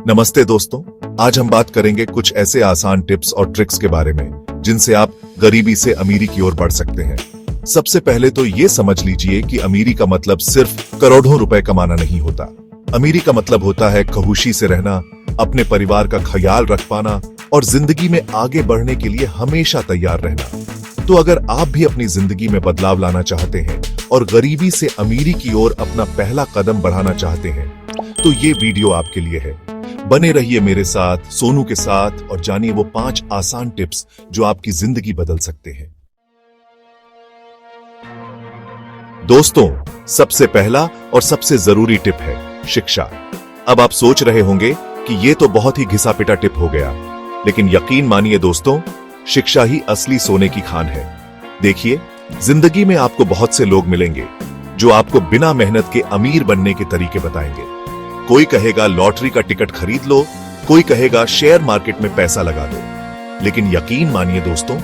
नमस्ते दोस्तों, आज हम बात करेंगे कुछ ऐसे आसान टिप्स और ट्रिक्स के बारे में जिनसे आप गरीबी से अमीरी की ओर बढ़ सकते हैं। सबसे पहले तो ये समझ लीजिए कि अमीरी का मतलब सिर्फ करोड़ों रुपए कमाना नहीं होता। अमीरी का मतलब होता है खुशी से रहना, अपने परिवार का ख्याल रख पाना और जिंदगी में आगे बढ़ने के लिए हमेशा तैयार रहना। तो अगर आप भी अपनी जिंदगी में बदलाव लाना चाहते हैं और गरीबी से अमीरी की ओर अपना पहला कदम बढ़ाना चाहते हैं, तो ये वीडियो आपके लिए है। बने रहिए मेरे साथ, सोनू के साथ, और जानिए वो 5 आसान टिप्स जो आपकी जिंदगी बदल सकते हैं। दोस्तों, सबसे पहला और सबसे जरूरी टिप है शिक्षा। अब आप सोच रहे होंगे कि ये तो बहुत ही घिसा पिटा टिप हो गया, लेकिन यकीन मानिए दोस्तों, शिक्षा ही असली सोने की खान है। देखिए, जिंदगी में आपको बहुत से लोग मिलेंगे जो आपको बिना मेहनत के अमीर बनने के तरीके बताएंगे। कोई कहेगा लॉटरी का टिकट खरीद लो, कोई कहेगा शेयर मार्केट में पैसा लगा दो। लेकिन यकीन मानिए दोस्तों,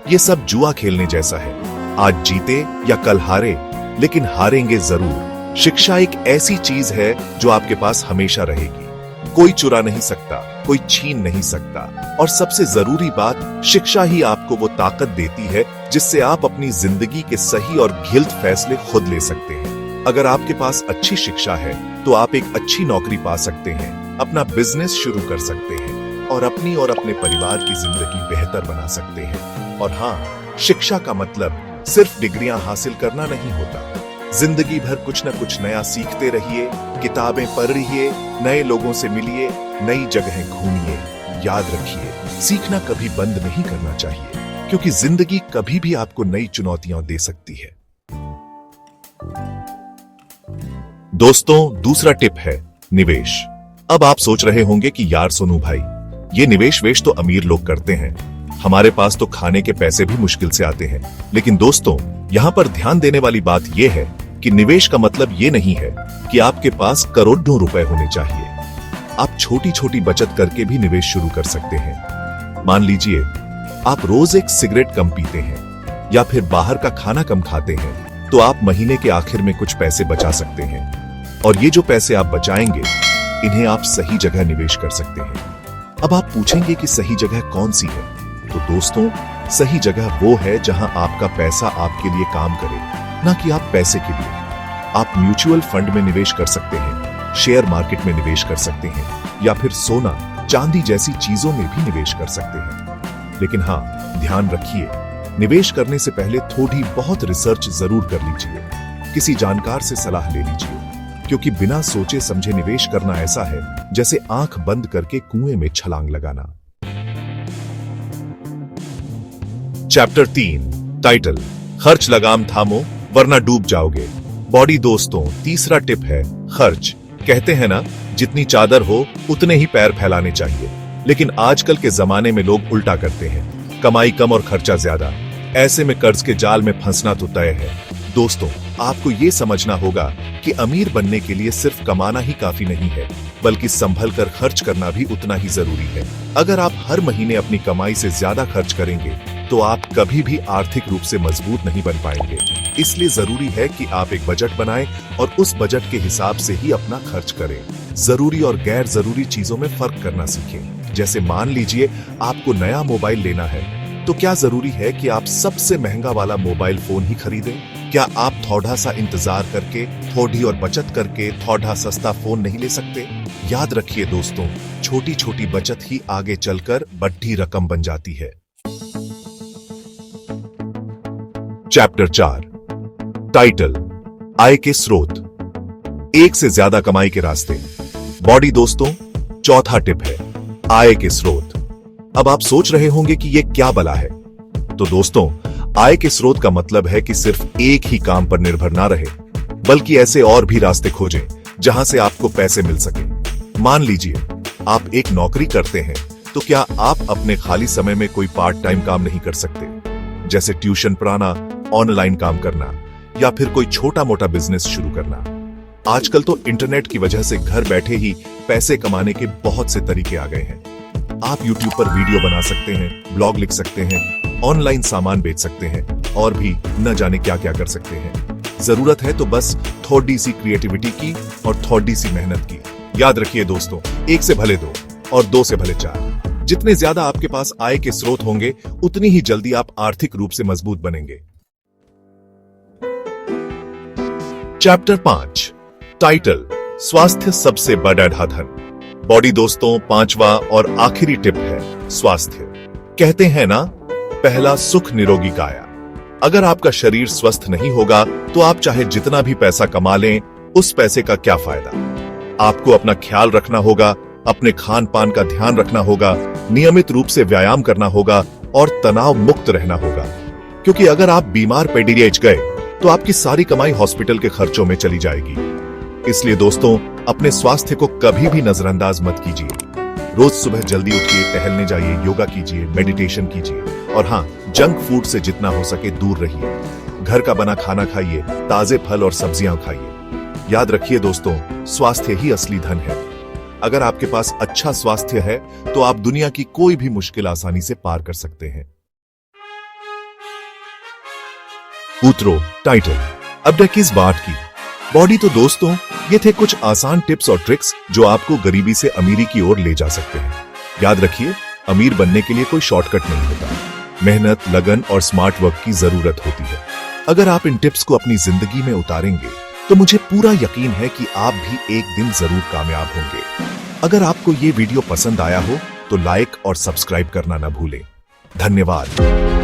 ये सब जुआ खेलने जैसा है। आज जीते या कल हारे, लेकिन हारेंगे जरूर। शिक्षा एक ऐसी चीज है जो आपके पास हमेशा रहेगी। कोई चुरा नहीं सकता, कोई छीन नहीं सकता, और सबसे जरूरी बात, शिक्षा ही आपको वो ताकत देती है जिससे आप अपनी जिंदगी के सही और गलत फैसले खुद ले सकते हैं। अगर आपके पास अच्छी शिक्षा है तो आप एक अच्छी नौकरी पा सकते हैं, अपना बिजनेस शुरू कर सकते हैं और अपनी और अपने परिवार की जिंदगी बेहतर बना सकते हैं। और हाँ, शिक्षा का मतलब सिर्फ डिग्रियां हासिल करना नहीं होता। जिंदगी भर कुछ न कुछ नया सीखते रहिए, किताबें पढ़िए, नए लोगों से मिलिए, नई जगहें घूमिए। याद रखिए, सीखना कभी बंद नहीं करना चाहिए, क्योंकि जिंदगी कभी भी आपको नई चुनौतियां दे सकती है। दोस्तों, दूसरा टिप है निवेश। अब आप सोच रहे होंगे कि यार सोनू भाई, ये निवेश वेश तो अमीर लोग करते हैं, हमारे पास तो खाने के पैसे भी मुश्किल से आते हैं। लेकिन दोस्तों, यहाँ पर ध्यान देने वाली बात यह है कि निवेश का मतलब ये नहीं है कि आपके पास करोड़ों रुपए होने चाहिए। आप छोटी छोटी बचत करके भी निवेश शुरू कर सकते हैं। मान लीजिए आप रोज एक सिगरेट कम पीते हैं या फिर बाहर का खाना कम खाते हैं, तो आप महीने के आखिर में कुछ पैसे बचा सकते हैं, और ये जो पैसे आप बचाएंगे, इन्हें आप सही जगह निवेश कर सकते हैं। अब आप पूछेंगे कि सही जगह कौन सी है? तो दोस्तों, सही जगह वो है जहां आपका पैसा आपके लिए काम करे, ना कि आप पैसे के लिए। आप म्यूचुअल फंड में निवेश कर सकते हैं, शेयर मार्केट में निवेश कर सकते हैं, या फिर सोना चांदी जैसी चीजों में भी निवेश कर सकते हैं। लेकिन हाँ, ध्यान रखिए, निवेश करने से पहले थोड़ी बहुत रिसर्च जरूर कर लीजिए। किसी जानकार से सलाह ले लीजिए, क्योंकि बिना सोचे समझे निवेश करना ऐसा है जैसे आंख बंद करके कुएं में छलांग लगाना। चैप्टर 3, टाइटल, खर्च लगाम थामो वरना डूब जाओगे। बॉडी दोस्तों, तीसरा टिप है खर्च। कहते हैं ना, जितनी चादर हो उतने ही पैर फैलाने चाहिए। लेकिन आजकल के जमाने में लोग उल्टा करते हैं, कमाई कम और खर्चा ज्यादा। ऐसे में कर्ज के जाल में फंसना तो तय है। दोस्तों, आपको ये समझना होगा कि अमीर बनने के लिए सिर्फ कमाना ही काफी नहीं है, बल्कि संभल कर खर्च करना भी उतना ही जरूरी है। अगर आप हर महीने अपनी कमाई से ज्यादा खर्च करेंगे, तो आप कभी भी आर्थिक रूप से मजबूत नहीं बन पाएंगे। इसलिए जरूरी है कि आप एक बजट बनाएं और उस बजट के हिसाब से ही अपना खर्च करें। जरूरी और गैर जरूरी चीजों में फर्क करना सीखें। जैसे मान लीजिए आपको नया मोबाइल लेना है, तो क्या जरूरी है कि आप सबसे महंगा वाला मोबाइल फोन ही खरीदें? क्या आप थोड़ा सा इंतजार करके, थोड़ी और बचत करके थोड़ा सस्ता फोन नहीं ले सकते? याद रखिए दोस्तों, छोटी छोटी बचत ही आगे चलकर बड़ी रकम बन जाती है। चैप्टर 4, टाइटल, आय के स्रोत, एक से ज्यादा कमाई के रास्ते। बॉडी दोस्तों, चौथा टिप है आय के स्रोत। अब आप सोच रहे होंगे कि यह क्या बला है? तो दोस्तों, आय के स्रोत का मतलब है कि सिर्फ एक ही काम पर निर्भर ना रहे, बल्कि ऐसे और भी रास्ते खोजें जहां से आपको पैसे मिल सके। मान लीजिए आप एक नौकरी करते हैं, तो क्या आप अपने खाली समय में कोई पार्ट टाइम काम नहीं कर सकते? जैसे ट्यूशन पढ़ाना, ऑनलाइन काम करना, या फिर कोई छोटा मोटा बिजनेस शुरू करना। आजकल तो इंटरनेट की वजह से घर बैठे ही पैसे कमाने के बहुत से तरीके आ गए हैं। आप YouTube पर वीडियो बना सकते हैं, ब्लॉग लिख सकते हैं, ऑनलाइन सामान बेच सकते हैं, और भी न जाने क्या क्या कर सकते हैं। जरूरत है तो बस थोड़ी सी क्रिएटिविटी की और थोड़ी सी मेहनत की। याद रखिए दोस्तों, 1 से भले 2 और 2 से भले 4। जितने ज्यादा आपके पास आय के स्रोत होंगे, उतनी ही जल्दी आप आर्थिक रूप से मजबूत बनेंगे। चैप्टर 5, टाइटल, स्वास्थ्य सबसे बड़ा धन। बॉडी दोस्तों, 5वां और आखिरी टिप है स्वास्थ्य। कहते हैं ना, पहला सुख निरोगी काया। अगर आपका शरीर स्वस्थ नहीं होगा तो आप चाहे जितना भी पैसा कमा लें, उस पैसे का क्या फायदा। आपको अपना ख्याल रखना होगा, अपने खान पान का ध्यान रखना होगा, नियमित रूप से व्यायाम करना होगा और तनाव मुक्त रहना होगा। क्योंकि अगर आप बीमार पेडिरेज गए तो आपकी सारी कमाई हॉस्पिटल के खर्चों में चली जाएगी। इसलिए दोस्तों, अपने स्वास्थ्य को कभी भी नजरअंदाज मत कीजिए। रोज सुबह जल्दी उठिए, टहलने जाइए, योगा कीजिए, मेडिटेशन कीजिए और हाँ, जंक फूड से जितना हो सके दूर रहिए। घर का बना खाना खाइए, ताजे फल और सब्जियां खाइए। याद रखिए दोस्तों, स्वास्थ्य ही असली धन है। अगर आपके पास अच्छा स्वास्थ्य है तो आप दुनिया की कोई भी मुश्किल आसानी से पार कर सकते हैं। उतरो, टाइटल, अब तक किस बात की। बॉडी तो दोस्तों, ये थे कुछ आसान टिप्स और ट्रिक्स जो आपको गरीबी से अमीरी की ओर ले जा सकते हैं। याद रखिए, अमीर बनने के लिए कोई शॉर्टकट नहीं होता। मेहनत, लगन और स्मार्ट वर्क की जरूरत होती है। अगर आप इन टिप्स को अपनी जिंदगी में उतारेंगे तो मुझे पूरा यकीन है कि आप भी एक दिन जरूर कामयाब होंगे। अगर आपको ये वीडियो पसंद आया हो तो लाइक और सब्सक्राइब करना ना भूलें। धन्यवाद।